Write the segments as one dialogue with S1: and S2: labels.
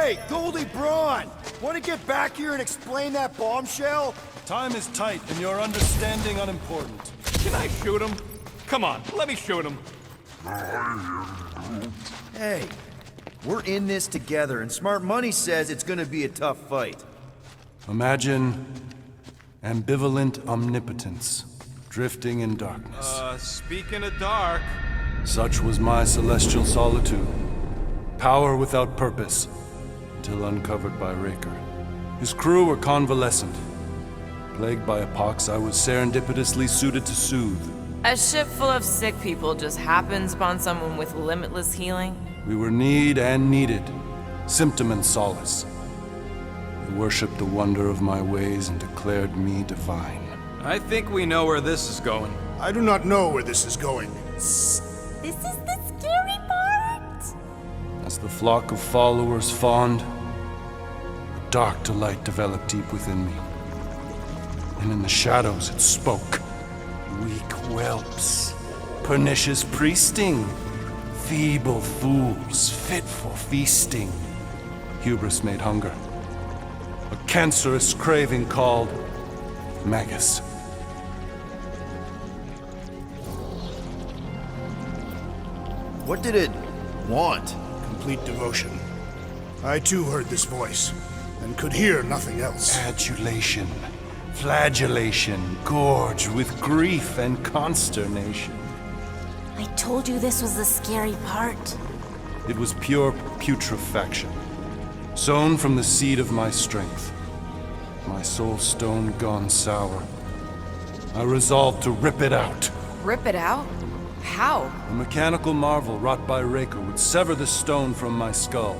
S1: Hey, Goldie Braun! Want to get back here and explain that bombshell?
S2: Time is tight, and your understanding unimportant.
S3: Can I shoot him? Come on, let me shoot him.
S1: Hey, we're in this together, and Smart Money says it's gonna be a tough fight.
S2: Imagine ambivalent omnipotence, drifting in darkness.
S3: Speaking of dark...
S2: Such was my celestial solitude. Power without purpose, until uncovered by Raker. His crew were convalescent. Plagued by a pox, I was serendipitously suited to soothe.
S4: A ship full of sick people just happens upon someone with limitless healing?
S2: We were need and needed, symptom and solace. They worshipped the wonder of my ways and declared me divine.
S3: I think we know where this is going.
S5: I do not know where this is going.
S6: This is the scary part!
S2: As the flock of followers fawned, a dark delight developed deep within me. And in the shadows it spoke. Weak whelps, pernicious priesting, feeble fools, fit for feasting. Hubris made hunger. A cancerous craving called Magus.
S1: What did it want?
S5: Complete devotion. I too heard this voice, and could hear nothing else.
S2: Adulation, flagellation, gorged with grief and consternation.
S6: I told you this was the scary part.
S2: It was pure putrefaction, sown from the seed of my strength. My soul stone gone sour. I resolved to rip it out.
S4: Rip it out? How?
S2: A mechanical marvel wrought by Raker would sever the stone from my skull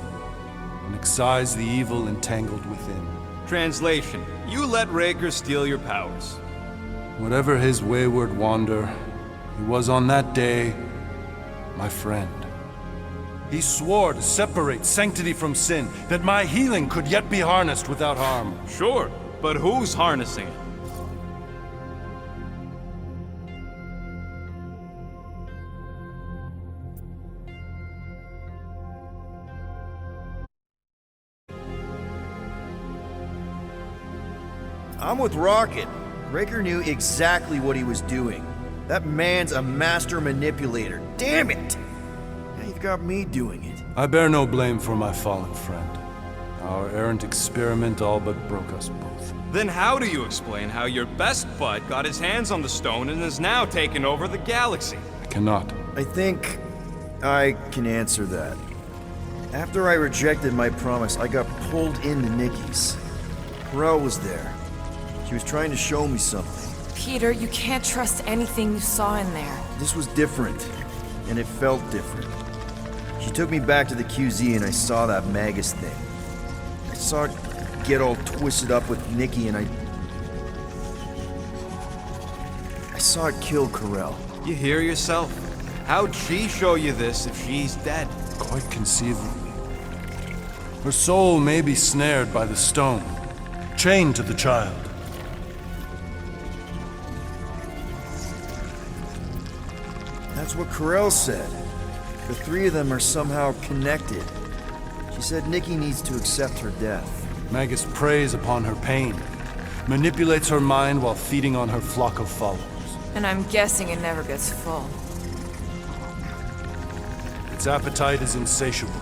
S2: and excise the evil entangled within.
S3: Translation: you let Raker steal your powers.
S2: Whatever his wayward wander, he was on that day my friend. He swore to separate sanctity from sin, that my healing could yet be harnessed without harm.
S3: Sure, but who's harnessing it?
S1: I'm with Rocket. Raker knew exactly what he was doing. That man's a master manipulator. Damn it! Now you've got me doing it.
S2: I bear no blame for my fallen friend. Our errant experiment all but broke us both.
S3: Then how do you explain how your best bud got his hands on the stone and is now taking over the galaxy?
S2: I cannot.
S1: I think I can answer that. After I rejected my promise, I got pulled into Nikki's. Corel was there. She was trying to show me something.
S4: Peter, you can't trust anything you saw in there.
S1: This was different, and it felt different. She took me back to the QZ and I saw that Magus thing. I saw it get all twisted up with Nikki and I saw it kill Corel.
S3: You hear yourself? How'd she show you this if she's dead?
S2: Quite conceivably. Her soul may be snared by the stone, chained to the child.
S1: That's what Corel said. The three of them are somehow connected. She said Nikki needs to accept her death.
S2: Magus preys upon her pain, manipulates her mind while feeding on her flock of followers.
S4: And I'm guessing it never gets full.
S2: Its appetite is insatiable.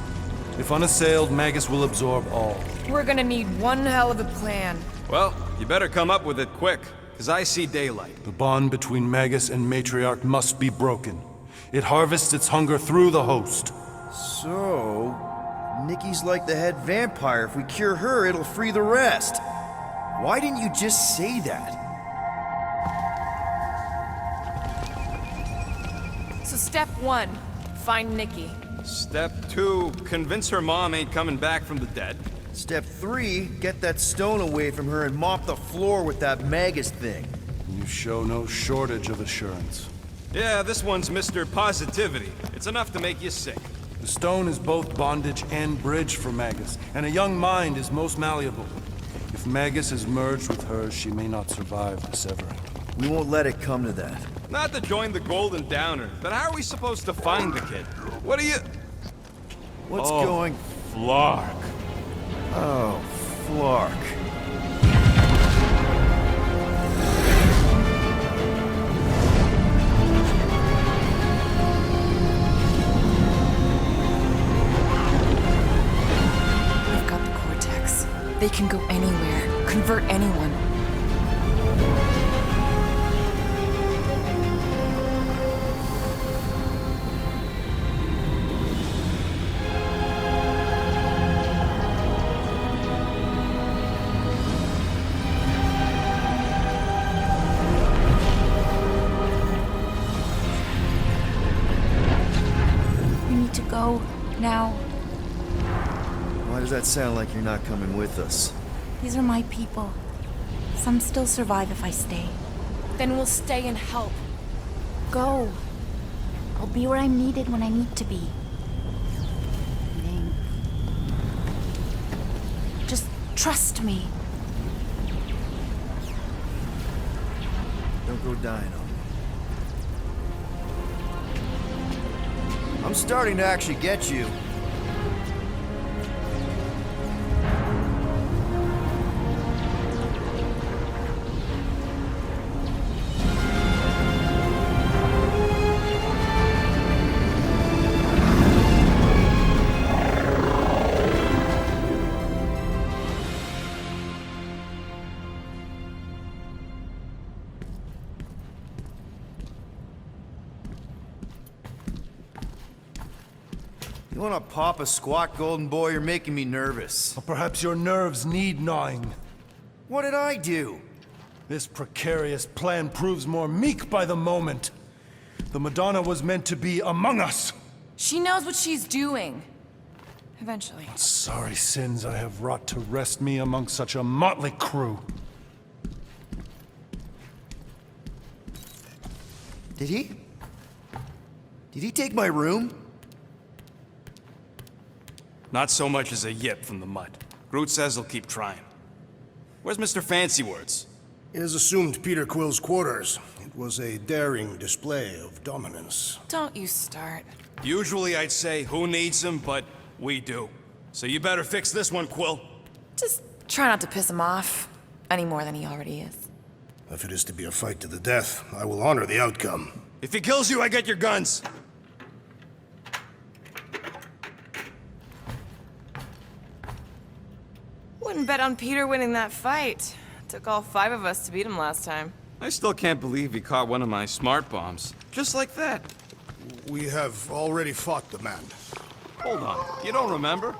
S2: If unassailed, Magus will absorb all.
S4: We're gonna need one hell of a plan.
S3: Well, you better come up with it quick, because I see daylight.
S2: The bond between Magus and Matriarch must be broken. It harvests its hunger through the host.
S1: So, Nikki's like the head vampire. If we cure her, it'll free the rest. Why didn't you just say that?
S4: So step one, find Nikki.
S3: Step 2, convince her mom ain't coming back from the dead.
S1: Step 3, get that stone away from her and mop the floor with that Magus thing.
S2: You show no shortage of assurance.
S3: Yeah, this one's Mr. Positivity. It's enough to make you sick.
S2: The stone is both bondage and bridge for Magus, and a young mind is most malleable. If Magus is merged with hers, she may not survive the severing.
S1: We won't let it come to that.
S3: Not to join the Golden Downer, but how are we supposed to find the kid? What are you...
S1: What's going...
S3: Flark.
S1: Oh, Flark.
S7: I've got the Cortex. They can go anywhere, convert anyone.
S6: We need to go now.
S1: Why does that sound like you're not coming with us?
S6: These are my people. Some still survive if I stay.
S7: Then we'll stay and help.
S6: Go. I'll be where I'm needed when I need to be. Ning. Just trust me.
S1: Don't go dying on me. I'm starting to actually get you. You wanna pop a squat, Golden Boy? You're making me nervous.
S2: Or perhaps your nerves need gnawing.
S1: What did I do?
S2: This precarious plan proves more meek by the moment. The Madonna was meant to be among us.
S7: She knows what she's doing. Eventually.
S2: Sorry sins I have wrought to wrest me among such a motley crew.
S1: Did he? Did he take my room?
S3: Not so much as a yip from the mud. Groot says he'll keep trying. Where's Mr. Fancy Words?
S5: It is assumed Peter Quill's quarters. It was a daring display of dominance.
S7: Don't you start.
S3: Usually I'd say, who needs him, but we do. So you better fix this one, Quill.
S7: Just try not to piss him off any more than he already is.
S5: If it is to be a fight to the death, I will honor the outcome.
S3: If he kills you, I get your guns.
S4: Wouldn't bet on Peter winning that fight. Took all 5 of us to beat him last time.
S3: I still can't believe he caught one of my smart bombs. Just like that.
S5: We have already fought the man.
S3: Hold on, you don't remember?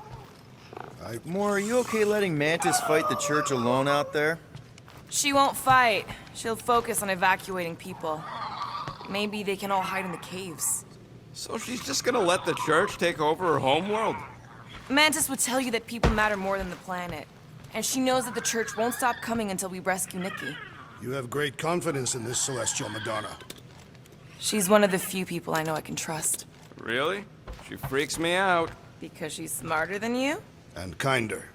S1: Moore, are you okay letting Mantis fight the church alone out there?
S4: She won't fight. She'll focus on evacuating people. Maybe they can all hide in the caves.
S3: So she's just gonna let the church take over her homeworld?
S4: Mantis would tell you that people matter more than the planet. And she knows that the church won't stop coming until we rescue Nikki.
S5: You have great confidence in this celestial Madonna.
S4: She's one of the few people I know I can trust.
S3: Really? She freaks me out.
S4: Because she's smarter than you?
S5: And kinder.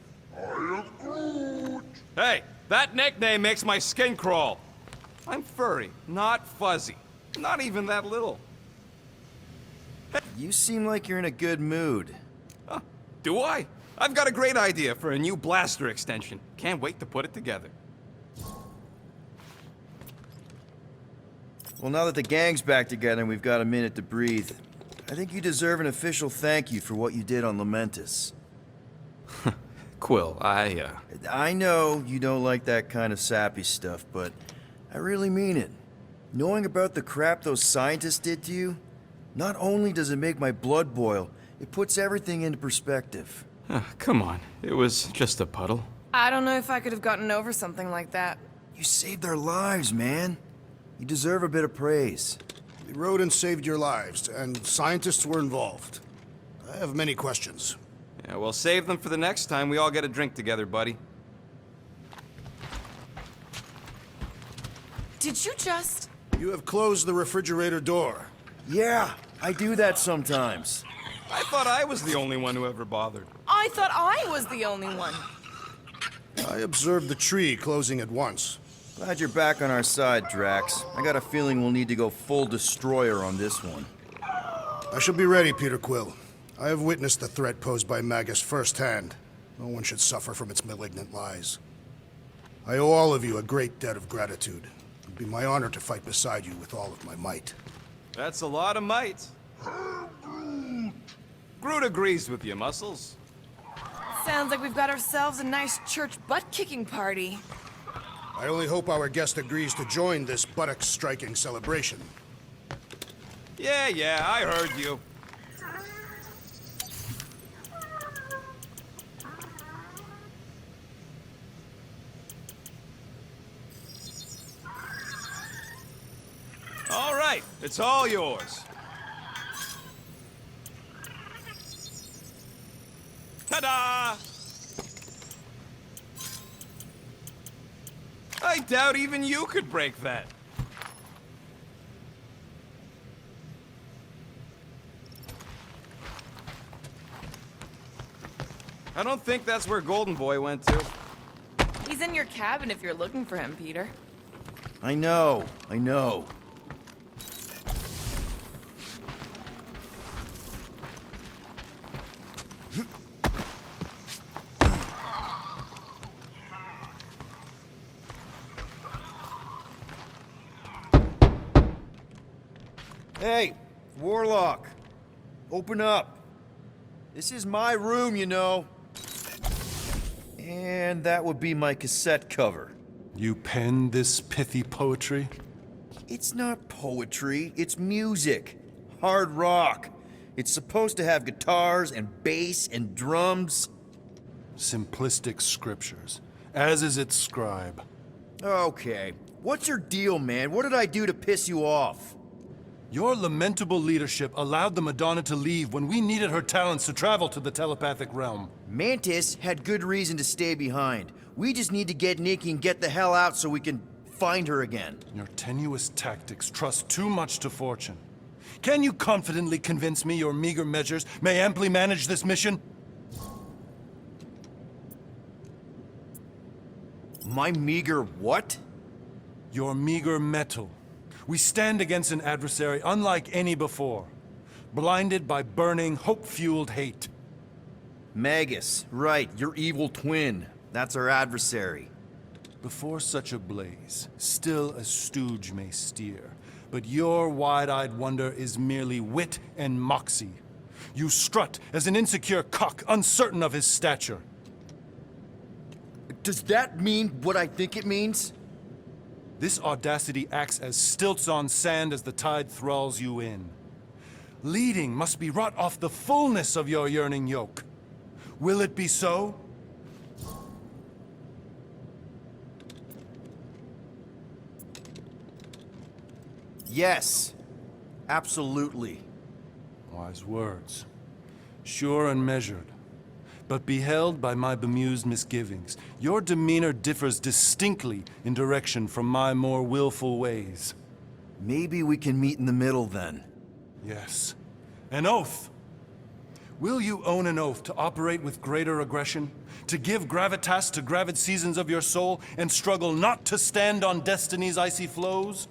S3: Hey, that nickname makes my skin crawl. I'm furry, not fuzzy. Not even that little.
S1: You seem like you're in a good mood.
S3: Huh, do I? I've got a great idea for a new blaster extension. Can't wait to put it together.
S1: Well, now that the gang's back together and we've got a minute to breathe, I think you deserve an official thank you for what you did on Lamentus.
S3: Quill,
S1: I know you don't like that kind of sappy stuff, but I really mean it. Knowing about the crap those scientists did to you, not only does it make my blood boil, it puts everything into perspective.
S3: come on. It was just a puddle.
S4: I don't know if I could have gotten over something like that.
S1: You saved their lives, man. You deserve a bit of praise.
S5: The rodents saved your lives, and scientists were involved. I have many questions.
S3: Yeah, we'll save them for the next time we all get a drink together, buddy.
S4: Did you just...
S5: You have closed the refrigerator door.
S1: Yeah, I do that sometimes.
S3: I thought I was the only one who ever bothered.
S4: I thought I was the only one.
S5: I observed the tree closing at once.
S1: Glad you're back on our side, Drax. I got a feeling we'll need to go full destroyer on this one.
S5: I shall be ready, Peter Quill. I have witnessed the threat posed by Magus firsthand. No one should suffer from its malignant lies. I owe all of you a great debt of gratitude. It'd be my honor to fight beside you with all of my might.
S3: That's a lot of might. Groot agrees with you, Muscles.
S4: Sounds like we've got ourselves a nice church butt-kicking party.
S5: I only hope our guest agrees to join this buttocks-striking celebration.
S3: Yeah, I heard you. All right, it's all yours. Ta-da! I doubt even you could break that. I don't think that's where Golden Boy went to.
S4: He's in your cabin if you're looking for him, Peter.
S1: I know. Hey, Warlock. Open up. This is my room, you know. And that would be my cassette cover.
S2: You penned this pithy poetry?
S1: It's not poetry, it's music. Hard rock. It's supposed to have guitars and bass and drums.
S2: Simplistic scriptures, as is its scribe.
S1: Okay. What's your deal, man? What did I do to piss you off?
S2: Your lamentable leadership allowed the Madonna to leave when we needed her talents to travel to the telepathic realm.
S1: Mantis had good reason to stay behind. We just need to get Nikki and get the hell out so we can find her again.
S2: Your tenuous tactics trust too much to fortune. Can you confidently convince me your meager measures may amply manage this mission?
S1: My meager what?
S2: Your meager metal. We stand against an adversary unlike any before, blinded by burning, hope-fueled hate.
S1: Magus, right, your evil twin. That's our adversary.
S2: Before such a blaze, still a stooge may steer, but your wide-eyed wonder is merely wit and moxie. You strut as an insecure cock, uncertain of his stature.
S1: Does that mean what I think it means?
S2: This audacity acts as stilts on sand as the tide thralls you in. Leading must be wrought off the fullness of your yearning yoke. Will it be so?
S1: Yes. Absolutely.
S2: Wise words. Sure and measured. But beheld by my bemused misgivings, your demeanor differs distinctly in direction from my more willful ways.
S1: Maybe we can meet in the middle then.
S2: Yes. An oath! Will you own an oath to operate with greater aggression? To give gravitas to gravid seasons of your soul and struggle not to stand on destiny's icy flows?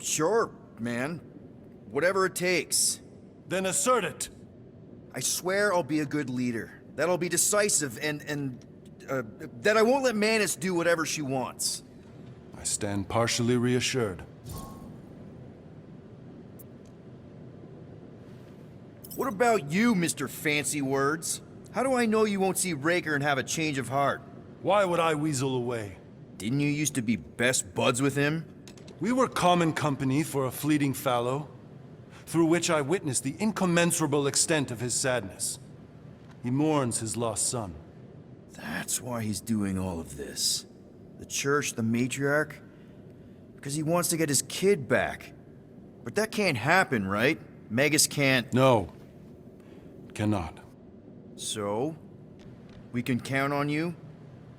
S1: Sure, man. Whatever it takes.
S2: Then assert it!
S1: I swear I'll be a good leader. That I'll be decisive and that I won't let Mantis do whatever she wants.
S2: I stand partially reassured.
S1: What about you, Mr. Fancy Words? How do I know you won't see Raker and have a change of heart?
S2: Why would I weasel away?
S1: Didn't you used to be best buds with him?
S2: We were common company for a fleeting fallow, through which I witnessed the incommensurable extent of his sadness. He mourns his lost son.
S1: That's why he's doing all of this. The church, the matriarch? Because he wants to get his kid back. But that can't happen, right? Magus can't...
S2: No. Cannot.
S1: So? We can count on you?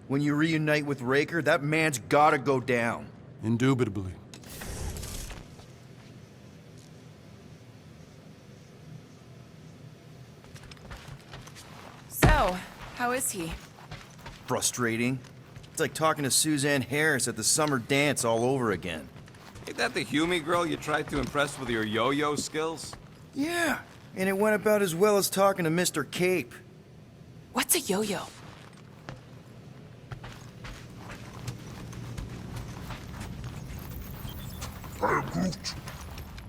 S1: When you reunite with Raker, that man's gotta go down.
S2: Indubitably.
S4: So, how is he?
S1: Frustrating. It's like talking to Suzanne Harris at the summer dance all over again.
S3: Ain't that the Hume girl you tried to impress with your yo-yo skills?
S1: Yeah, and it went about as well as talking to Mr. Cape.
S4: What's a yo-yo?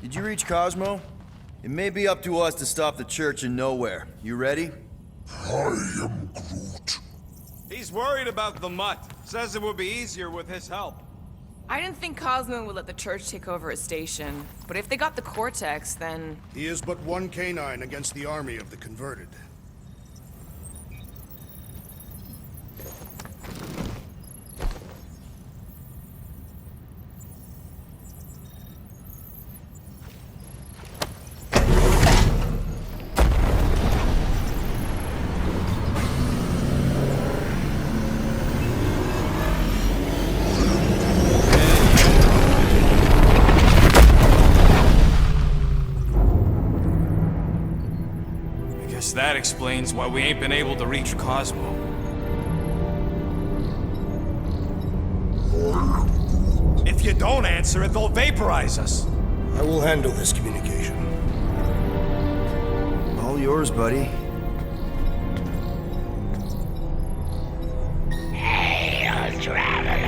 S1: Did you reach Cosmo? It may be up to us to stop the Church in Nowhere. You ready?
S3: He's worried about the mutt. Says it would be easier with his help.
S4: I didn't think Cosmo would let the Church take over his station, but if they got the Cortex, then...
S5: He is but one canine against the army of the converted.
S3: That explains why we ain't been able to reach Cosmo. If you don't answer it, they'll vaporize us.
S5: I will handle this communication.
S1: All yours, buddy.
S8: Hail, traveler.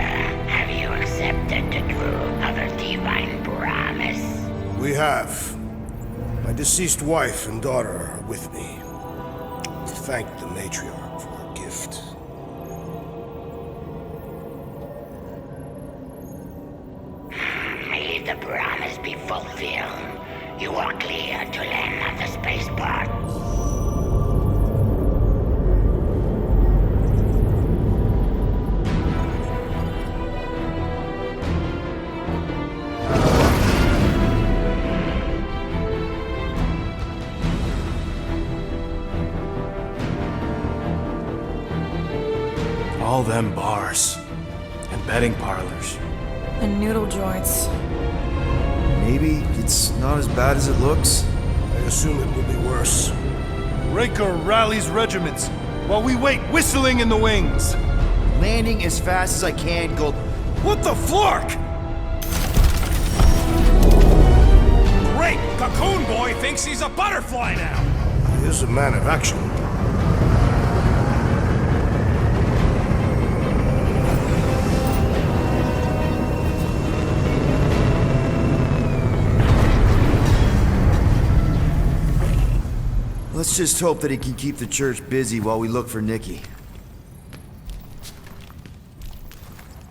S8: Have you accepted the truth of a divine promise?
S5: We have. My deceased wife and daughter are with me. To thank the matriarch for her gift.
S8: May the promise be fulfilled. You are clear to land at the spaceport.
S3: All them bars and betting parlors.
S4: And noodle joints.
S1: Maybe it's not as bad as it looks.
S5: I assume it will be worse.
S2: Raker rallies regiments while we wait whistling in the wings.
S1: Landing as fast as I can, Gold. What the flark?
S3: Great! Cocoon Boy thinks he's a butterfly now!
S5: He is a man of action.
S1: Let's just hope that he can keep the Church busy while we look for Nikki.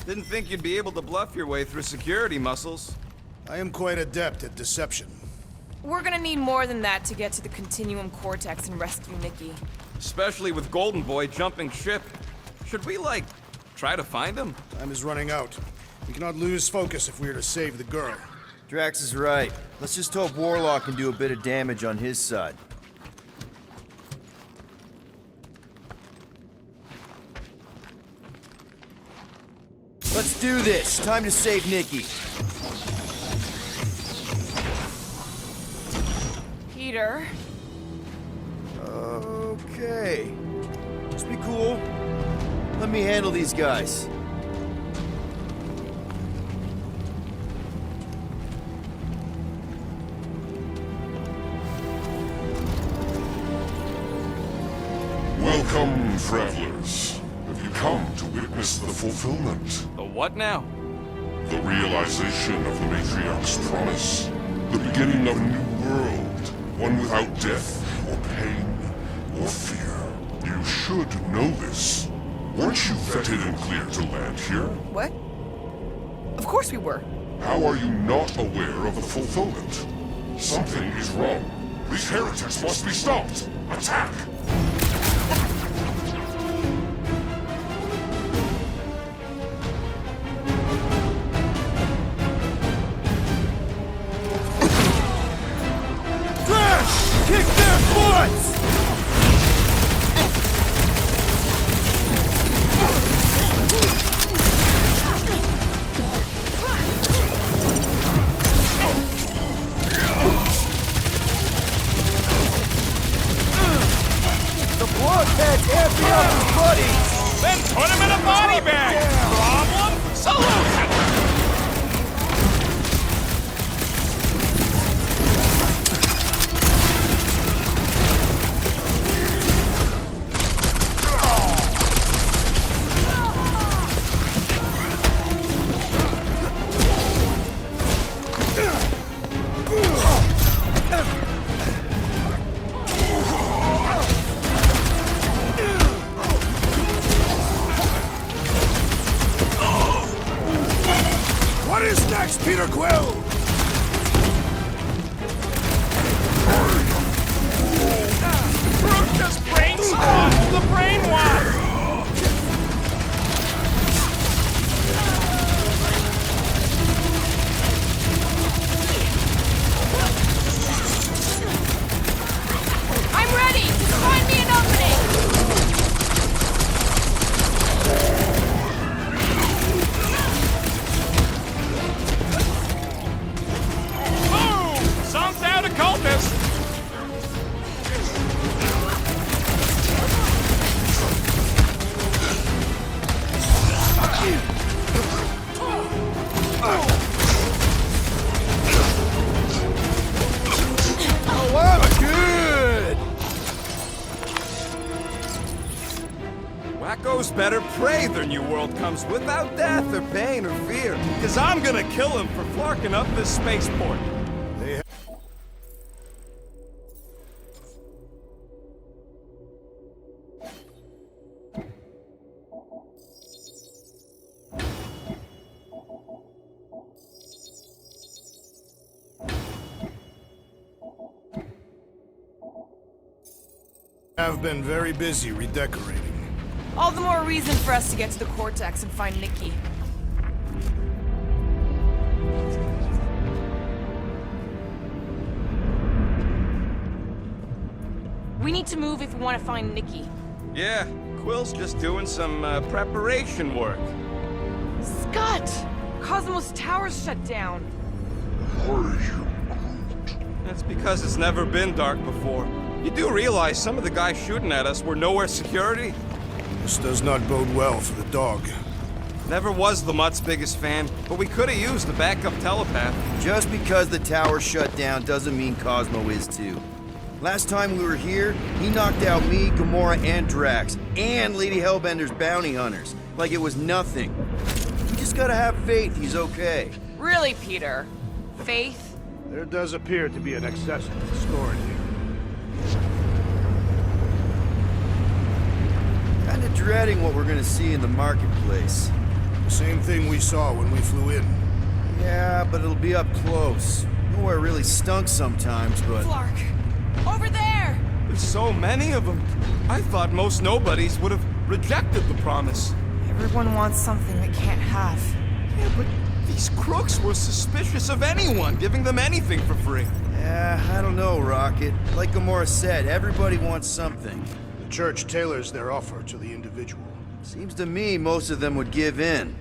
S3: Didn't think you'd be able to bluff your way through security muscles.
S5: I am quite adept at deception.
S4: We're gonna need more than that to get to the Continuum Cortex and rescue Nikki.
S3: Especially with Golden Boy jumping ship. Should we, like, try to find him?
S5: Time is running out. We cannot lose focus if we are to save the girl.
S1: Drax is right. Let's just hope Warlock can do a bit of damage on his side. Let's do this. Time to save Nikki.
S4: Peter?
S1: Okay. Just be cool. Let me handle these guys.
S9: Welcome, travelers. Have you come to witness the fulfillment?
S3: The what now?
S9: The realization of the Matriarch's promise? The beginning of a new world, one without death, or pain, or fear. You should know this. Weren't you vetted and cleared to land here?
S4: What? Of course we were.
S9: How are you not aware of the fulfillment? Something is wrong. These heretics must be stopped! Attack!
S1: Kick their butts! The blockheads can't be up his buddies!
S3: Then put him in a body bag! Problem? Solution!
S5: Peter Quill!
S3: Brute just brain squashed the brainwash!
S4: I'm ready! Just find me an opening!
S3: Boom! Zonked out a cultist! Wacko's better pray their new world comes without death or pain or fear. Cause I'm gonna kill him for flarking up this spaceport.
S5: I've been very busy redecorating.
S4: All the more reason for us to get to the Cortex and find Nikki. We need to move if we want to find Nikki.
S3: Yeah, Quill's just doing some preparation work.
S4: Scott! Cosmos Tower's shut down.
S3: That's because it's never been dark before. You do realize some of the guys shooting at us were nowhere security?
S5: This does not bode well for the dog.
S3: Never was the Mutt's biggest fan, but we could have used the backup telepath.
S1: Just because the tower shut down doesn't mean Cosmo is too. Last time we were here, he knocked out me, Gamora, and Drax, and Lady Hellbender's bounty hunters, like it was nothing. You just gotta have faith he's okay.
S4: Really, Peter? Faith?
S5: There does appear to be an excess of discord here.
S1: Kinda dreading what we're gonna see in the marketplace.
S5: The same thing we saw when we flew in.
S1: Yeah, but it'll be up close. Nowhere really stunk sometimes, but...
S4: Flark! Over there!
S3: There's so many of them. I thought most nobodies would have rejected the promise.
S4: Everyone wants something they can't have.
S3: Yeah, but these crooks were suspicious of anyone giving them anything for free.
S1: Yeah, I don't know, Rocket. Like Gamora said, everybody wants something.
S5: The church tailors their offer to the individual.
S1: Seems to me most of them would give in.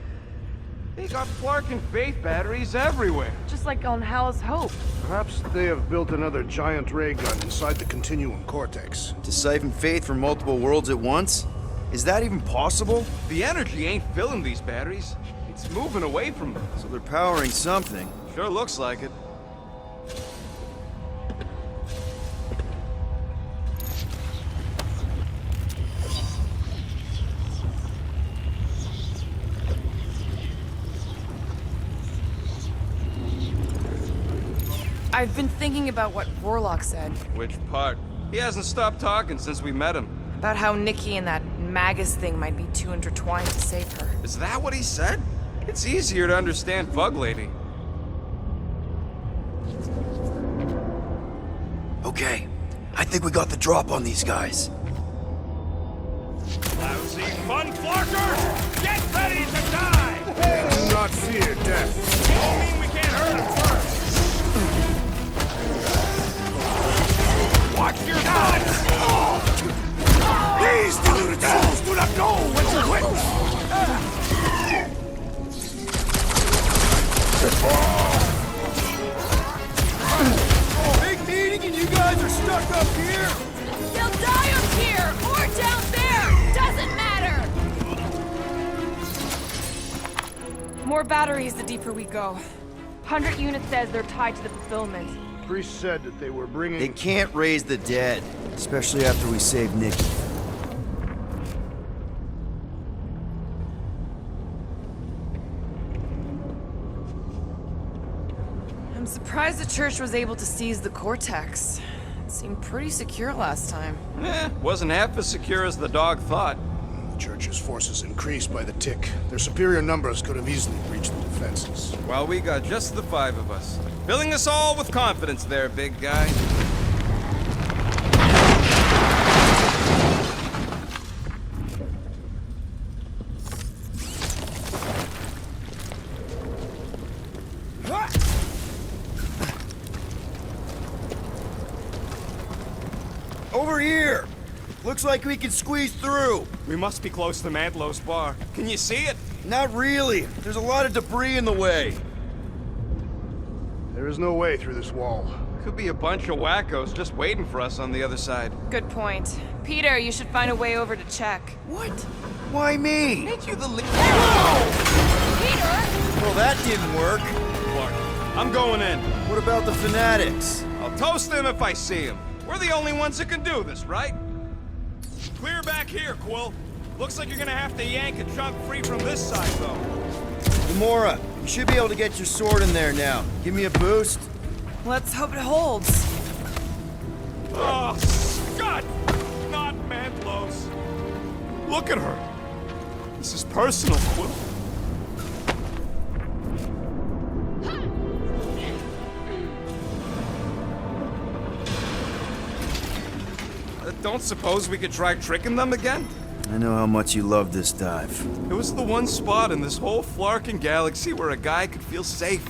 S3: They got Flark and Faith batteries everywhere.
S4: Just like on Hala's Hope.
S5: Perhaps they have built another giant ray gun inside the Continuum Cortex.
S1: To siphon faith from multiple worlds at once? Is that even possible?
S3: The energy ain't filling these batteries. It's moving away from them.
S1: So they're powering something.
S3: Sure looks like it.
S4: I've been thinking about what Warlock said.
S3: Which part? He hasn't stopped talking since we met him.
S4: About how Nikki and that Magus thing might be too intertwined to save her.
S3: Is that what he said? It's easier to understand Bug Lady.
S1: Okay, I think we got the drop on these guys.
S3: Lousy fun flarkers! Get ready to die!
S5: Do not fear death.
S3: Don't mean we can't hurt him first. Watch your butts!
S5: These deluded souls do not know when to quit!
S1: Big meeting and you guys are stuck up here?
S4: They'll die up here or down there! Doesn't matter! More batteries the deeper we go. 100 units says they're tied to the fulfillment.
S5: Priest said that they were bringing...
S1: They can't raise the dead, especially after we save Nikki.
S4: I'm surprised the church was able to seize the Cortex. It seemed pretty secure last time.
S3: Wasn't half as secure as the dog thought.
S5: The Church's forces increased by the tick. Their superior numbers could have easily breached the defenses.
S3: While we got just the 5 of us. Filling us all with confidence there, big guy.
S1: Over here! Looks like we can squeeze through.
S3: We must be close to Mantlo's bar. Can you see it?
S1: Not really. There's a lot of debris in the way.
S5: There is no way through this wall.
S3: Could be a bunch of wackos just waiting for us on the other side.
S4: Good point. Peter, you should find a way over to check.
S1: What? Why me?
S3: Ain't you the lead?
S4: Peter!
S1: Well, that didn't work.
S3: Clark, I'm going in.
S1: What about the fanatics?
S3: I'll toast them if I see them. We're the only ones that can do this, right? Clear back here, Quill. Looks like you're gonna have to yank a chunk free from this side, though.
S1: Gamora, you should be able to get your sword in there now. Give me a boost.
S4: Let's hope it holds.
S3: Oh, Scott! Not Mantlo's. Look at her. This is personal, Quill. Don't suppose we could try tricking them again?
S1: I know how much you love this dive.
S3: It was the one spot in this whole Flarkin galaxy where a guy could feel safe.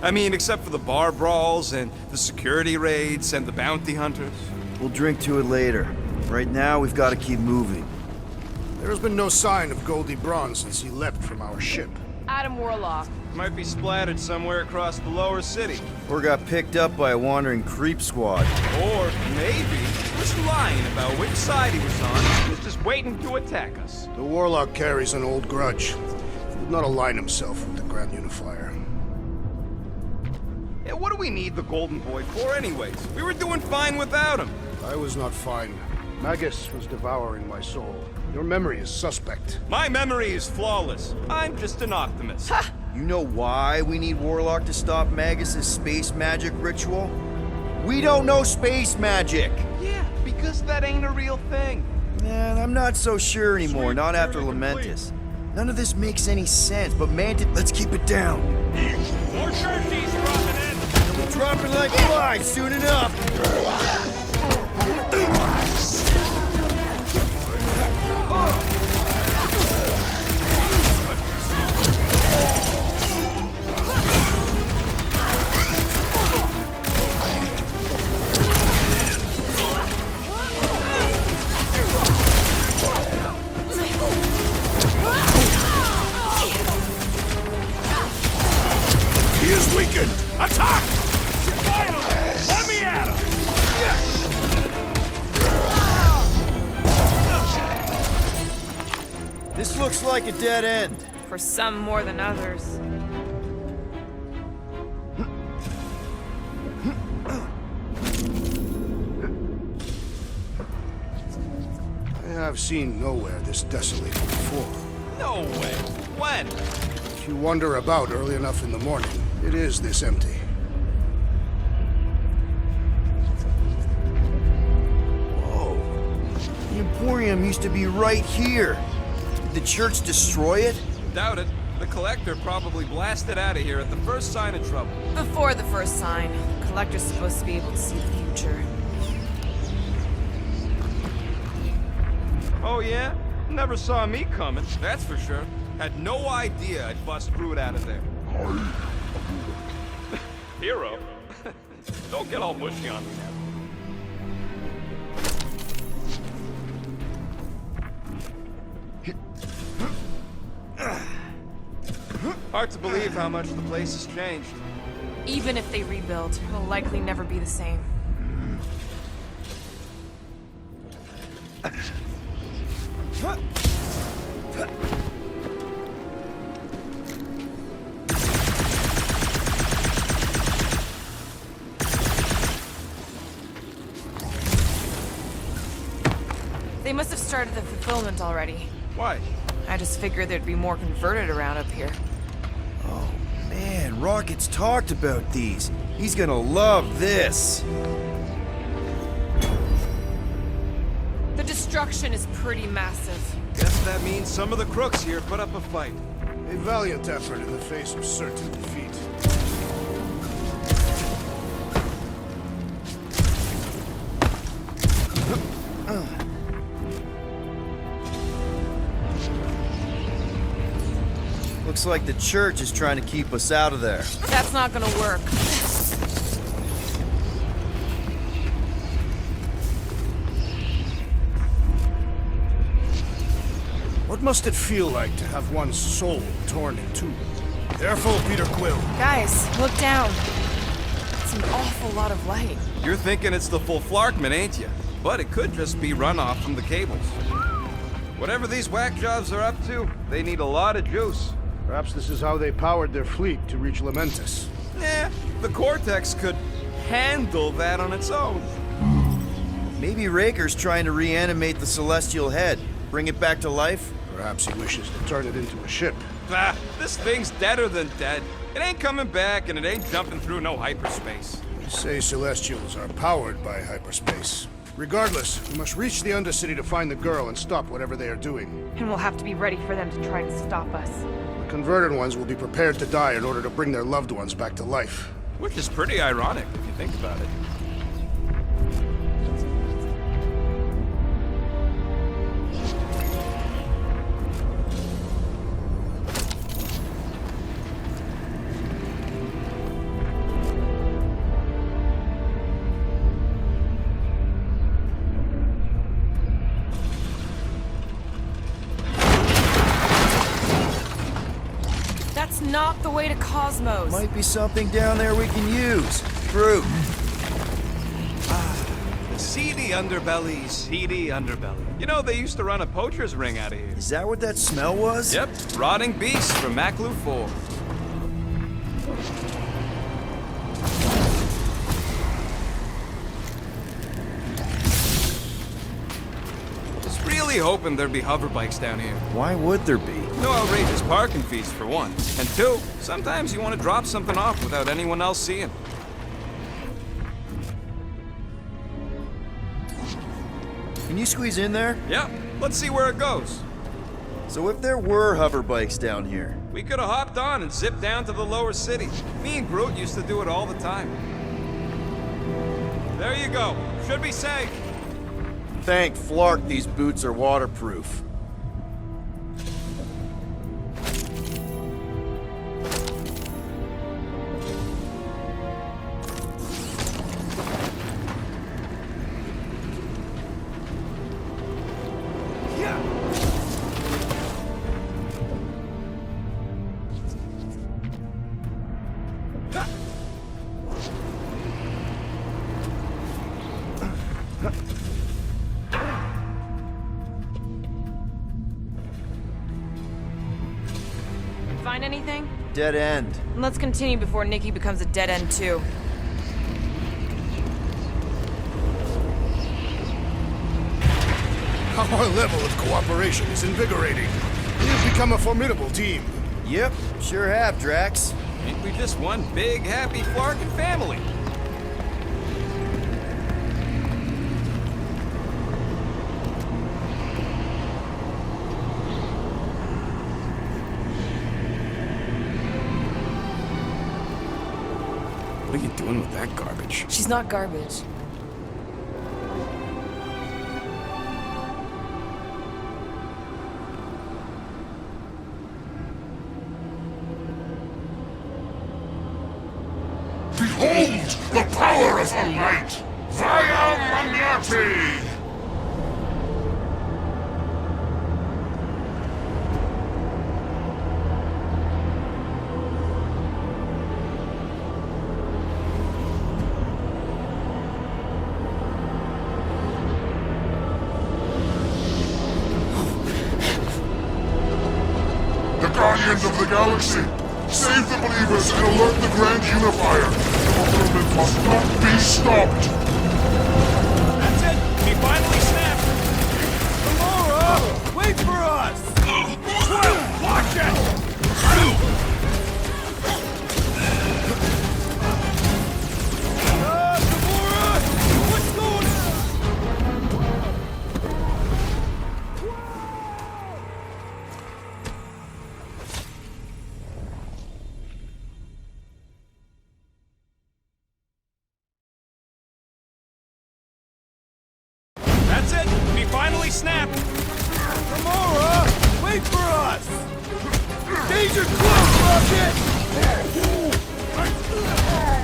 S3: I mean, except for the bar brawls and the security raids and the bounty hunters.
S1: We'll drink to it later. Right now, we've got to keep moving.
S5: There has been no sign of Goldie Braun since he leapt from our ship.
S4: Adam Warlock.
S3: Might be splattered somewhere across the lower city.
S1: Or got picked up by a wandering creep squad.
S3: Or maybe he was lying about which side he was on and was just waiting to attack us.
S5: The Warlock carries an old grudge. He did not align himself with the Grand Unifier.
S3: Yeah, what do we need the Golden Boy for anyways? We were doing fine without him.
S5: I was not fine. Magus was devouring my soul. Your memory is suspect.
S3: My memory is flawless. I'm just an optimist.
S1: You know why we need Warlock to stop Magus' space magic ritual? We don't know space magic!
S3: Yeah, because that ain't a real thing.
S1: Man, I'm not so sure anymore, not after Lamentus. None of this makes any sense, but Mantis, let's keep it down.
S3: More Churchies dropping in!
S1: We'll drop it like flies soon enough!
S5: He is weakened! Attack!
S3: Finally! Let me at him!
S1: This looks like a dead end.
S4: For some more than others.
S5: I have seen nowhere this desolated before.
S3: No way. When?
S5: If you wander about early enough in the morning, it is this empty.
S1: Whoa. The Emporium used to be right here. Did the church destroy it?
S3: Doubt it. The Collector probably blasted out of here at the first sign of trouble.
S4: Before the first sign, the Collector's supposed to be able to see the future.
S3: Oh yeah? Never saw me coming, that's for sure. Had no idea I'd bust Groot out of there. Hero? Don't get all mushy on me now. Hard to believe how much the place has changed.
S4: Even if they rebuild, it'll likely never be the same. They must have started the fulfillment already.
S3: Why?
S4: I just figured there'd be more converted around up here.
S1: Oh, man, Rocket's talked about these. He's gonna love this.
S4: The destruction is pretty massive.
S3: Guess that means some of the crooks here put up a fight.
S5: A valiant effort in the face of certain defeat.
S1: Looks like the church is trying to keep us out of there.
S4: That's not gonna work.
S5: What must it feel like to have one's soul torn in two? Careful, Peter Quill.
S4: Guys, look down. It's an awful lot of light.
S3: You're thinking it's the full Flarkman, ain't you? But it could just be runoff from the cables. Whatever these whack jobs are up to, they need a lot of juice.
S5: Perhaps this is how they powered their fleet to reach Lamentis.
S3: The Cortex could handle that on its own.
S1: Maybe Raker's trying to reanimate the Celestial Head. Bring it back to life?
S5: Perhaps he wishes to turn it into a ship.
S3: This thing's deader than dead. It ain't coming back, and it ain't jumping through no hyperspace.
S5: They say Celestials are powered by hyperspace. Regardless, we must reach the Undercity to find the girl and stop whatever they are doing.
S4: And we'll have to be ready for them to try and stop us.
S5: The converted ones will be prepared to die in order to bring their loved ones back to life.
S3: Which is pretty ironic, if you think about it.
S4: That's not the way to Cosmos.
S1: Might be something down there we can use. Fruit.
S3: The seedy underbelly. You know, they used to run a poacher's ring out of here.
S1: Is that what that smell was?
S3: Yep, rotting beasts from Maklu 4. Was really hoping there'd be hover bikes down here.
S1: Why would there be?
S3: No outrageous parking fees, for one. And two, sometimes you want to drop something off without anyone else seeing.
S1: Can you squeeze in there?
S3: Yeah, let's see where it goes.
S1: So if there were hover bikes down here,
S3: We could have hopped on and zipped down to the lower city. Me and Groot used to do it all the time. There you go. Should be safe.
S1: thank Flark these boots are waterproof.
S4: Find anything?
S1: Dead end.
S4: Let's continue before Nikki becomes a dead end too.
S5: Our level of cooperation is invigorating. We have become a formidable team.
S1: Yep, sure have, Drax.
S3: Ain't we just one big, happy Flarkin family? What are you doing with that garbage?
S4: She's not garbage.
S9: Behold the power of the light! Via Magnati! The Guardians of the Galaxy! Save the believers and alert the Grand Unifier! The movement must not be stopped!
S3: That's it! He finally snapped!
S10: Gamora! Wait for us! Quill, watch it! Gamora! What's going on?
S3: finally snapped!
S10: Gamora! Wait for us! Danger close, Rocket!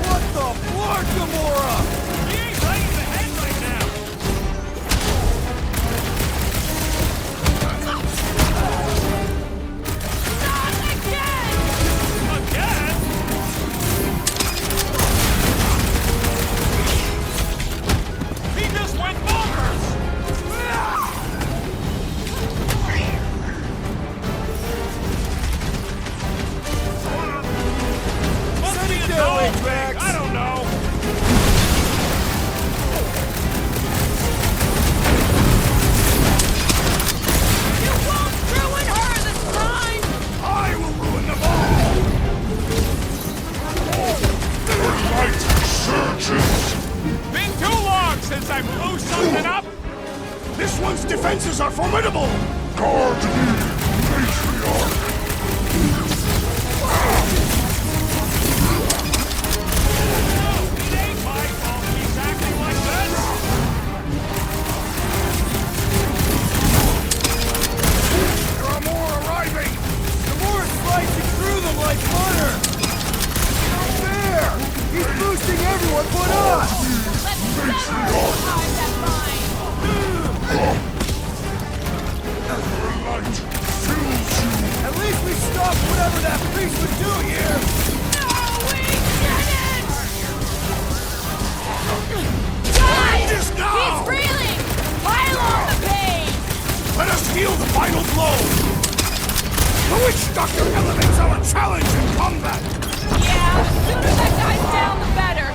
S10: What the floor, Gamora? He ain't right in the head right now! Again? He just went bonkers! Must be a dog thing. I don't know.
S4: You won't ruin her this time!
S10: I will ruin them all!
S9: Light surges!
S10: Been too long since I blew something up! This one's defenses are formidable!
S9: Guard me, Matriarch!
S10: It ain't my fault he's acting like this! There are more arriving! The more slicing through them like butter! Not fair! He's boosting everyone but us!
S9: Light fills you!
S10: At least we stopped whatever that priest was doing here! Just now!
S4: He's reeling! Pile on the pain!
S10: Let us deal the final blow! The Witch Doctor elevates our challenge in combat!
S4: Yeah, the sooner that guy's down, the better!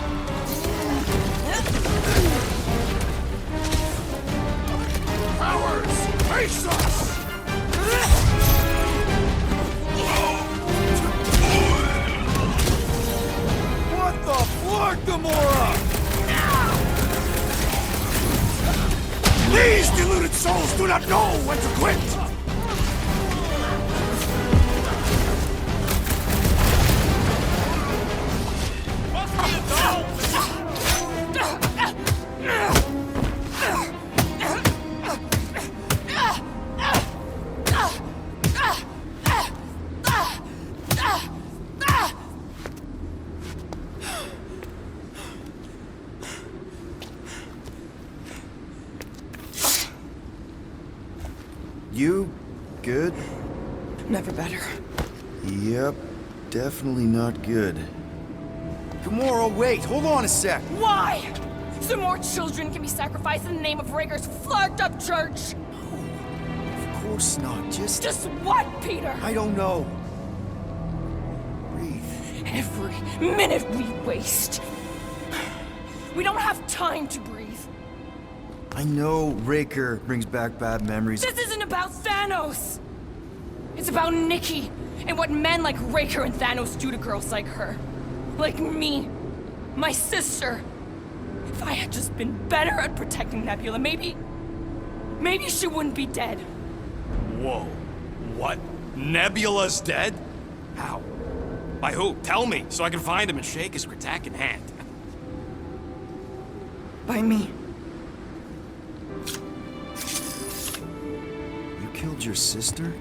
S10: Powers, face us! What the floor, Gamora? These deluded souls do not know when to quit! Must be a dog!
S1: You good?
S4: Never better.
S1: Yep, definitely not good. Gamora, wait, hold on a sec.
S4: Why? So more children can be sacrificed in the name of Raker's flagged up church?
S1: Of course not,
S4: Just what, Peter?
S1: I don't know. Breathe.
S4: Every minute we waste. We don't have time to breathe.
S1: I know Raker brings back bad memories.
S4: This isn't about Thanos. It's about Nikki and what men like Raker and Thanos do to girls like her. Like me. My sister. If I had just been better at protecting Nebula, maybe she wouldn't be dead.
S3: Whoa. What? Nebula's dead? How? By who? Tell me, so I can find him and shake his Kratak in hand.
S4: By me.
S1: You killed your sister?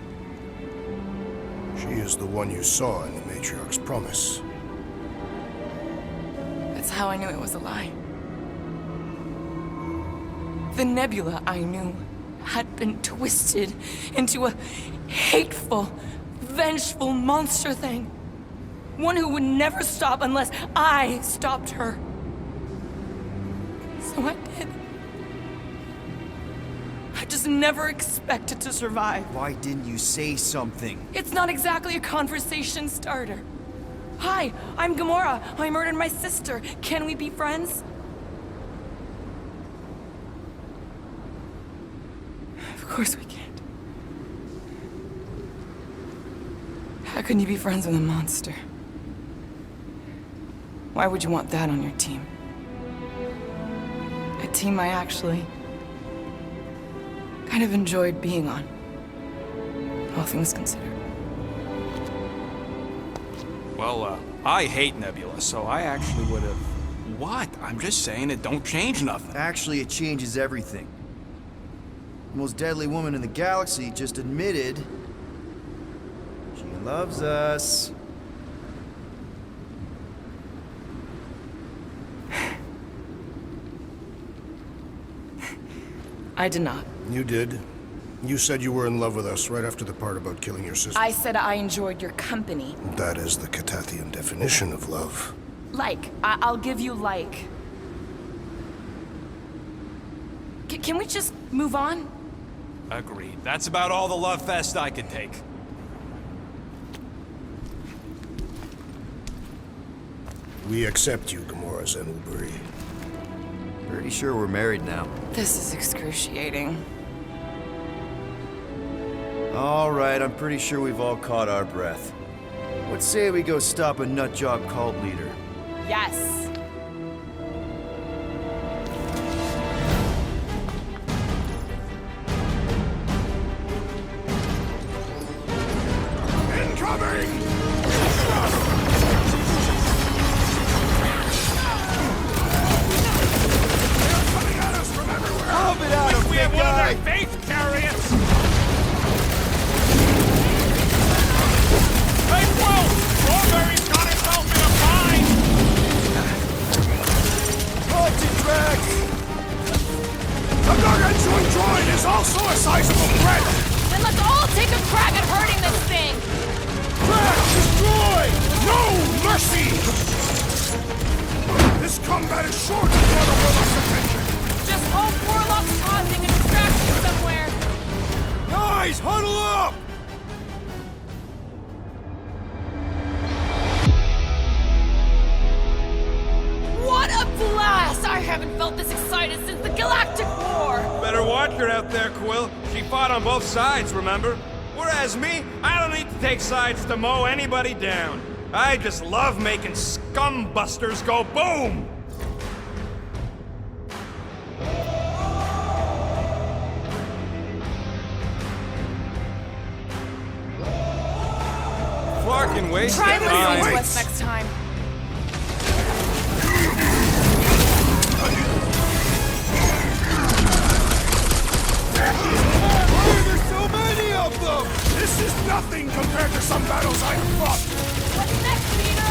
S5: She is the one you saw in the Matriarch's promise.
S4: That's how I knew it was a lie. The Nebula I knew had been twisted into a hateful, vengeful monster thing. One who would never stop unless I stopped her. So I did. I just never expected to survive.
S1: Why didn't you say something?
S4: It's not exactly a conversation starter. Hi, I'm Gamora. I murdered my sister. Can we be friends? Of course we can't. How can you be friends with a monster? Why would you want that on your team? A team I actually kind of enjoyed being on, all things considered.
S3: Well, I hate Nebula, so I actually would have... What? I'm just saying it don't change nothing.
S1: Actually, it changes everything. the most deadly woman in the galaxy, just admitted she loves us.
S7: I did not.
S5: You did. You said you were in love with us right after the part about killing your sister.
S7: I said I enjoyed your company.
S5: That is the Catathian definition of love.
S7: Like. I'll give you like. Can we just move on?
S3: Agreed. That's about all the love fest I can take.
S5: We accept you, Gamora Zenuburi.
S1: Pretty sure we're married now.
S7: This is excruciating.
S1: All right, I'm pretty sure we've all caught our breath. What say we go stop a nutjob cult leader?
S7: Yes.
S5: Incoming!
S10: Pump it out,
S3: We have one of their faith chariots! Hey, Quill! Strawberry's got himself in a bind!
S10: Hold it, Drax!
S5: The Gargantuan droid is also a sizable threat!
S4: Then let's all take a crack at hurting this thing!
S5: Drax, destroy! No mercy! This combat is sure to draw the Warlock's attention!
S4: Just hope Warlock's causing a distraction somewhere!
S10: Guys, huddle up!
S4: What a blast! I haven't felt this excited since the Galactic War!
S3: Better watch her out there, Quill. She fought on both sides, remember? Whereas me, I don't need to take sides to mow anybody down. I just love making scumbusters go boom! Flarkin waste
S7: Try
S3: that
S7: listening
S3: time.
S7: to us next time.
S10: Why are there so many of them?
S5: This is nothing compared to some battles I have fought!
S4: What's next, Peter?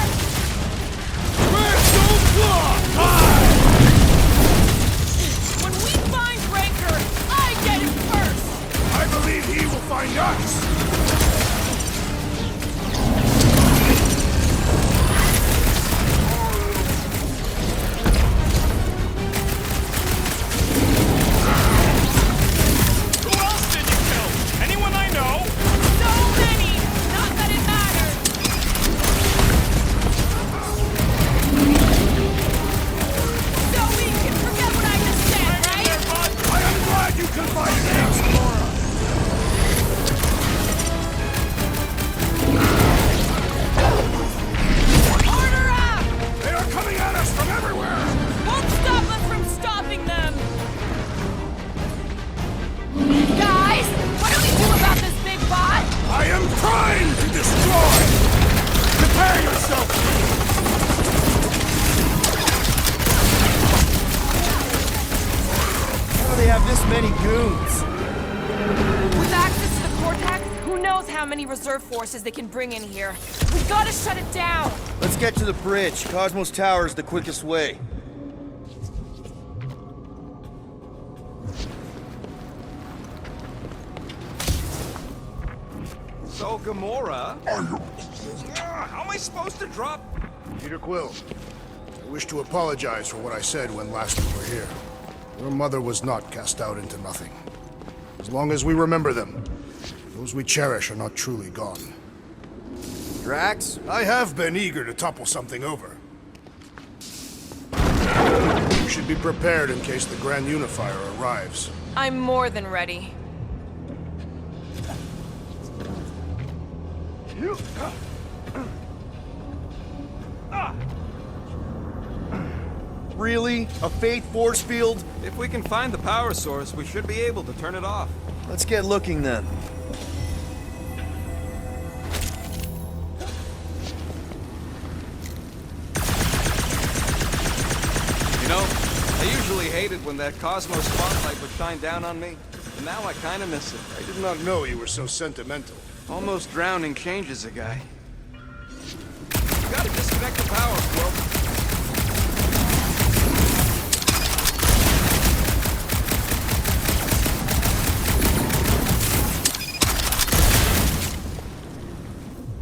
S10: Drax, don't block!
S4: When we find Rancor, I get him first!
S5: I believe he will find us!
S3: Who else did you kill? Anyone I know?
S4: So many! Not that it matters! So we can forget what I just said, right?
S5: I am glad you confided in us, Gamora!
S4: Order up!
S5: They are coming at us from everywhere!
S4: Won't stop us from stopping them! Guys, what do we do about this big bot?
S5: I am trying to destroy! Prepare yourself!
S1: How do they have this many goons?
S4: With access to the Cortex, who knows how many reserve forces they can bring in here. We gotta shut it down!
S1: Let's get to the bridge. Cosmos Tower is the quickest way.
S3: So, Gamora... how am I supposed to drop...
S5: Peter Quill, I wish to apologize for what I said when last we were here. Your mother was not cast out into nothing. As long as we remember them, those we cherish are not truly gone.
S1: Drax?
S5: I have been eager to topple something over. You should be prepared in case the Grand Unifier arrives.
S7: I'm more than ready.
S1: Really? A faith force field?
S3: If we can find the power source, we should be able to turn it off.
S1: Let's get looking then.
S3: You know, I usually hated when that Cosmos spotlight would shine down on me. and now I kinda miss it.
S5: I did not know you were so sentimental.
S3: Almost drowning changes a guy. You gotta disconnect the power, Quill.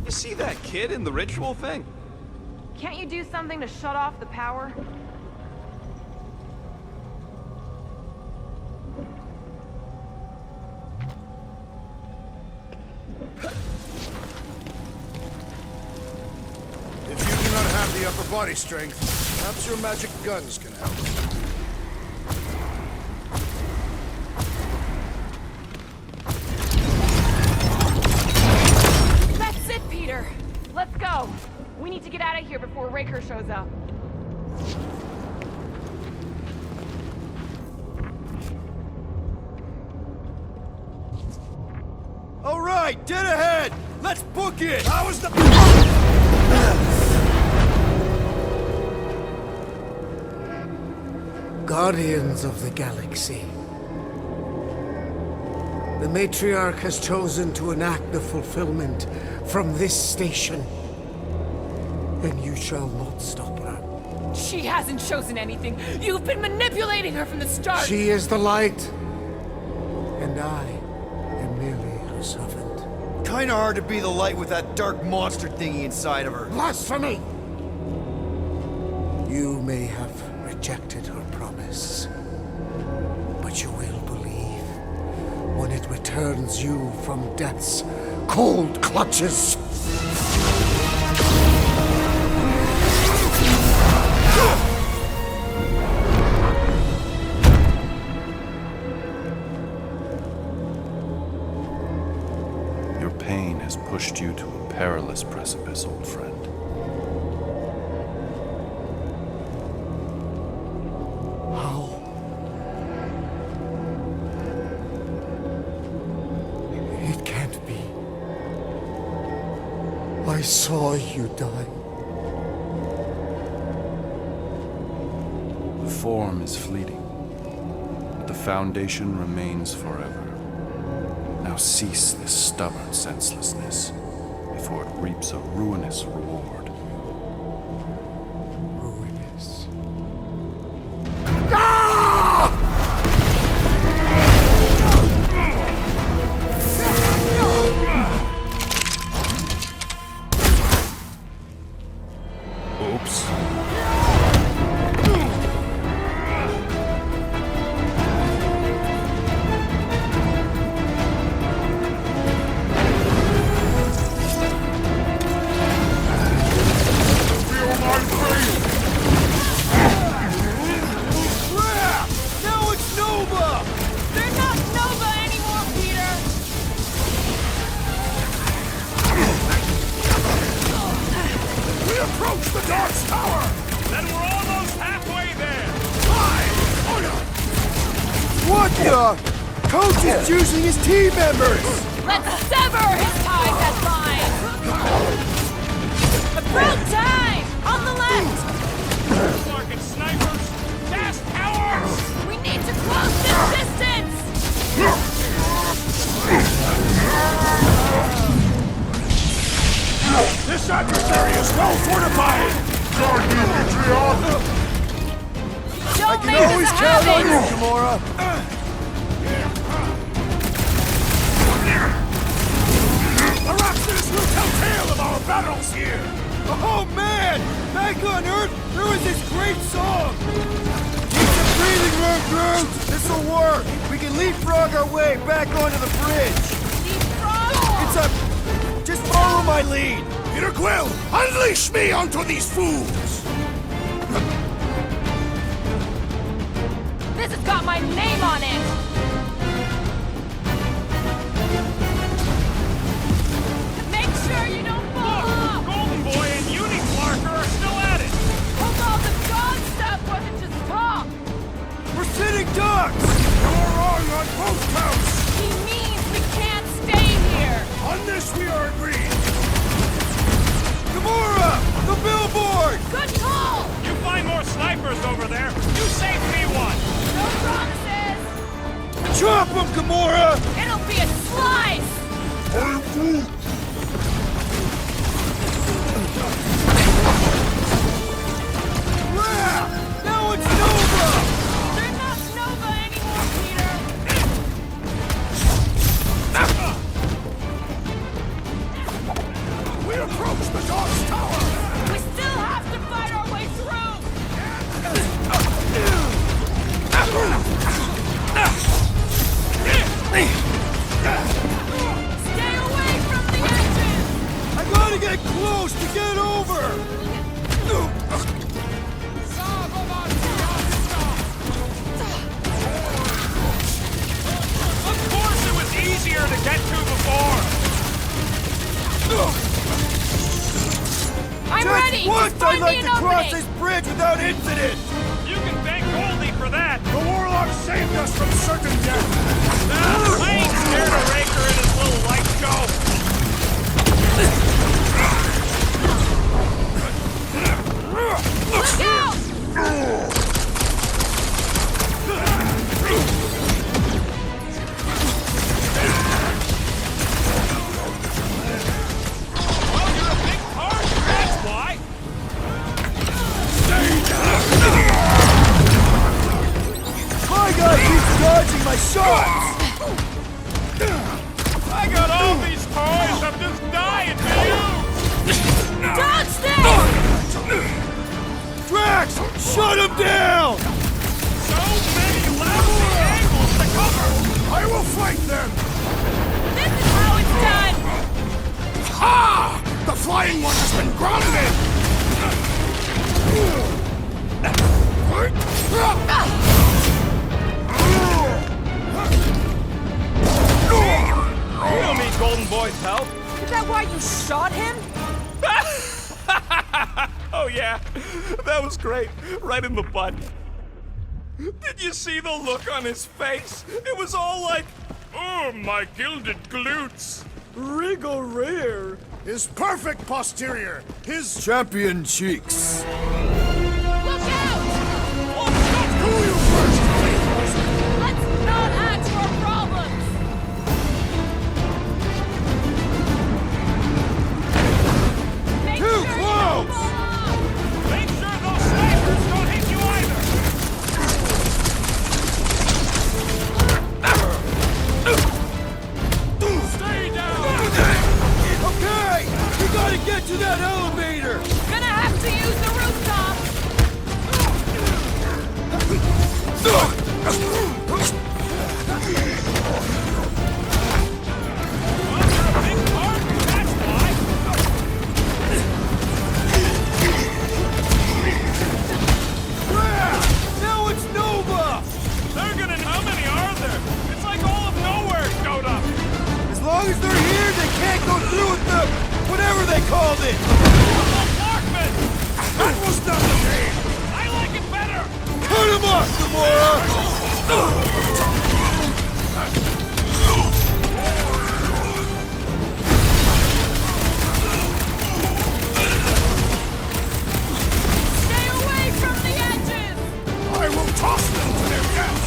S3: You see that kid in the ritual thing?
S11: Can't you do something to shut off the power?
S5: If you do not have the upper body strength, perhaps your magic guns can help.
S11: That's it, Peter! Let's go! We need to get out of here before Raker shows up.
S10: All right, dead ahead! Let's book it!
S5: How is the...
S12: Guardians of the Galaxy. The Matriarch has chosen to enact the fulfillment from this station. And you shall not stop her.
S4: She hasn't chosen anything. You've been manipulating her from the start.
S12: She is the light. And I am merely her servant.
S1: Kinda hard to be the light with that dark monster thingy inside of her.
S12: Blasphemy! You may have rejected her promise, but you will believe when it returns you from death's cold clutches.
S2: Your pain has pushed you to a perilous precipice, old friend.
S12: How? It can't be. I saw you die.
S2: The form is fleeting, but the foundation remains forever. Now cease this stubborn senselessness before it reaps a ruinous reward.
S12: Ruinous.
S1: Oops.
S10: Crap! Now it's Nova!
S11: They're not Nova anymore, Peter!
S5: We approach the Dark's Tower!
S3: Then we're almost halfway there!
S10: What the? Coach is choosing his team members!
S4: Let's sever his ties at mine! About time! On the left!
S3: Clark and snipers! Fast towers!
S4: We need to close this distance!
S5: This adversary is well fortified!
S9: Guard you, Matriarch!
S4: Don't make
S10: Always
S4: this a
S10: count on you,
S4: habit!
S10: Gamora!
S5: Araxis will tell tale of our battles here!
S10: Oh man! Back on Earth, there was this great song! Keep the breathing room, Groot! This'll work! We can leapfrog our way back onto the bridge! It's a... just follow my lead!
S5: Peter Quill, unleash me onto these fools!
S11: This has got my name on it! Make sure you don't fall off!
S3: Golden Boy and Uni-Clarker are still at it!
S11: Hold on, the god stuff wasn't just talk!
S10: We're sitting ducks!
S5: You're wrong on both counts!
S11: He means we can't stay here!
S5: On this we are agreed!
S10: Gamora! The billboard!
S11: Good call!
S3: You find more snipers over there, you save me one!
S11: No promises!
S10: Gamora!
S4: It'll be a slice!
S10: Yeah! Now it's Nova!
S4: They're not Nova anymore, Peter!
S5: We approach the Dog's Tower!
S4: We still have to fight our way through! Stay away from the edges!
S10: I gotta get close to get over!
S3: Of course it was easier to get to before!
S4: I'm
S10: Just
S4: ready!
S10: once
S4: Just find
S10: I'd like
S4: me
S10: to
S4: an
S10: cross
S4: opening!
S10: this bridge without incident!
S3: You can thank Goldie for that!
S5: The Warlock saved us from certain death!
S3: I ain't scared of Raker and his little light show!
S4: Look out!
S3: Well, you're a big target, that's why!
S10: My guy keeps dodging my shots!
S3: I got all these toys, I'm just dying for you!
S4: Dodge this!
S10: Drax! Shut him down!
S3: So many lousy angles to cover!
S5: I will fight them!
S4: This is how it's done!
S5: Ha! The Flying One has been grounded!
S3: You don't need Golden Boy's help!
S11: Is that why you shot him?
S3: Oh yeah, that was great. Right in the butt. Did you see the look on his face? It was all like, oh, my gilded glutes.
S10: Wriggle rear!
S5: His perfect posterior! His
S10: Champion cheeks!
S4: Look out!
S5: Who you first,
S4: Let's not add to our problems! Make
S10: Too
S4: sure you
S10: close!
S4: don't fall off.
S3: Make sure those snipers don't hit you either. Stay down!
S10: Okay! We gotta get to that elevator!
S4: Gonna have to use the rooftop!
S3: Big target, that's why.
S10: Yeah! Now it's Nova!
S3: They're gonna. How many are there? It's like all of nowhere showed up.
S10: As long as they're here, they can't go through with the... whatever they called it!
S3: Markman!
S5: That was not the name!
S3: I like it better.
S10: Cut him off, Gamora!
S4: Stay away from the edges!
S5: I will toss them to their death!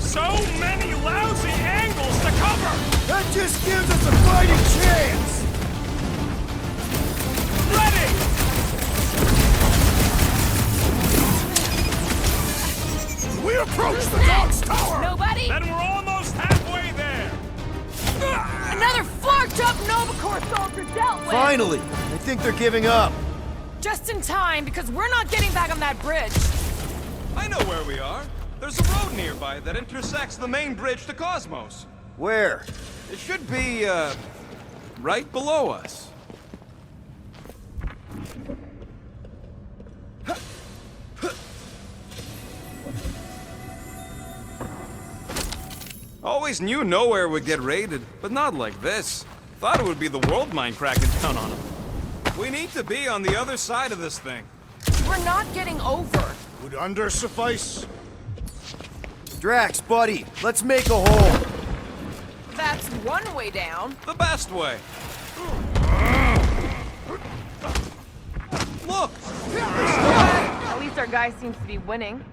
S3: So many lousy angles to cover.
S10: That just gives us a fighting chance!
S3: Ready.
S5: We approach the Dog's Tower!
S4: Nobody?
S3: Then we're almost halfway there.
S4: Another flarked up Nova Corps soldier dealt with!
S1: Finally! I think they're giving up.
S11: Just in time, because we're not getting back on that bridge.
S3: I know where we are. There's a road nearby that intersects the main bridge to Cosmos.
S1: Where?
S3: It should be, right below us. Always knew nowhere would get raided, but not like this. Thought it would be the world mine cracking down on them. We need to be on the other side of this thing.
S11: We're not getting over.
S5: Would under suffice?
S1: Drax, buddy, let's make a hole.
S11: That's one way down.
S3: The best way. Look! There's no
S11: our guy seems to be winning.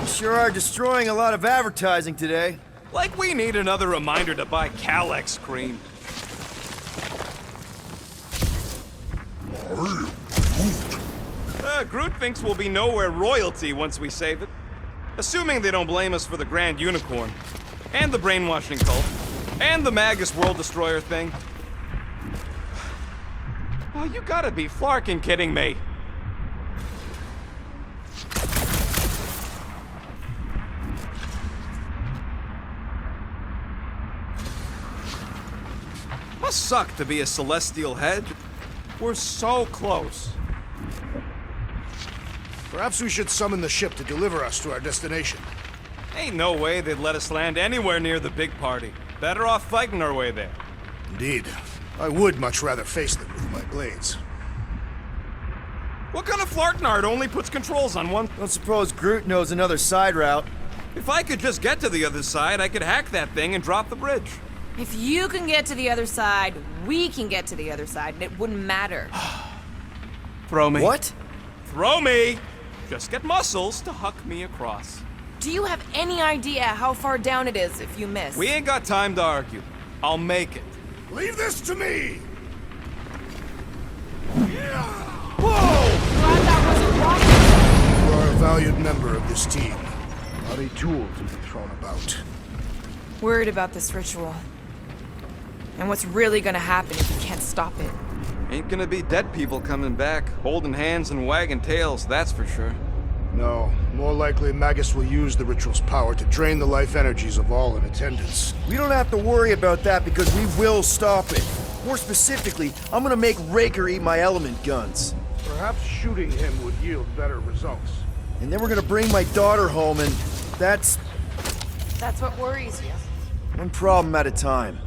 S1: You sure are destroying a lot of advertising today.
S3: Like we need another reminder to buy Calex cream. Groot thinks we'll be nowhere royalty once we save it. Assuming they don't blame us for the Grand Unicorn. And the brainwashing cult. And the Magus World Destroyer thing. Oh, you gotta be flarkin' kidding me. Must suck to be a Celestial head. We're so close.
S5: Perhaps we should summon the ship to deliver us to our destination.
S3: Ain't no way they'd let us land anywhere near the big party. Better off fighting our way there.
S5: Indeed. I would much rather face them with my blades.
S3: What kind of Flartnard only puts controls on one?
S1: Don't suppose Groot knows another side route.
S3: If I could just get to the other side, I could hack that thing and drop the bridge.
S7: If you can get to the other side, we can get to the other side, and it wouldn't matter.
S3: Throw me.
S1: What?
S3: Throw me! Just get muscles to huck me across.
S7: Do you have any idea how far down it is if you miss?
S3: We ain't got time to argue. I'll make it.
S5: Leave this to me!
S11: Glad that wasn't wrong.
S5: You are a valued member of this team. Not a tool to be thrown about.
S7: Worried about this ritual. And what's really gonna happen if you can't stop it.
S3: Ain't gonna be dead people coming back, holding hands and wagging tails, that's for sure.
S5: No, more likely Magus will use the ritual's power to drain the life energies of all in attendance.
S1: We don't have to worry about that because we will stop it. More specifically, I'm gonna make Raker eat my element guns.
S5: Perhaps shooting him would yield better results.
S1: And then we're gonna bring my daughter home and that's
S7: That's what worries you.
S1: one problem at a time.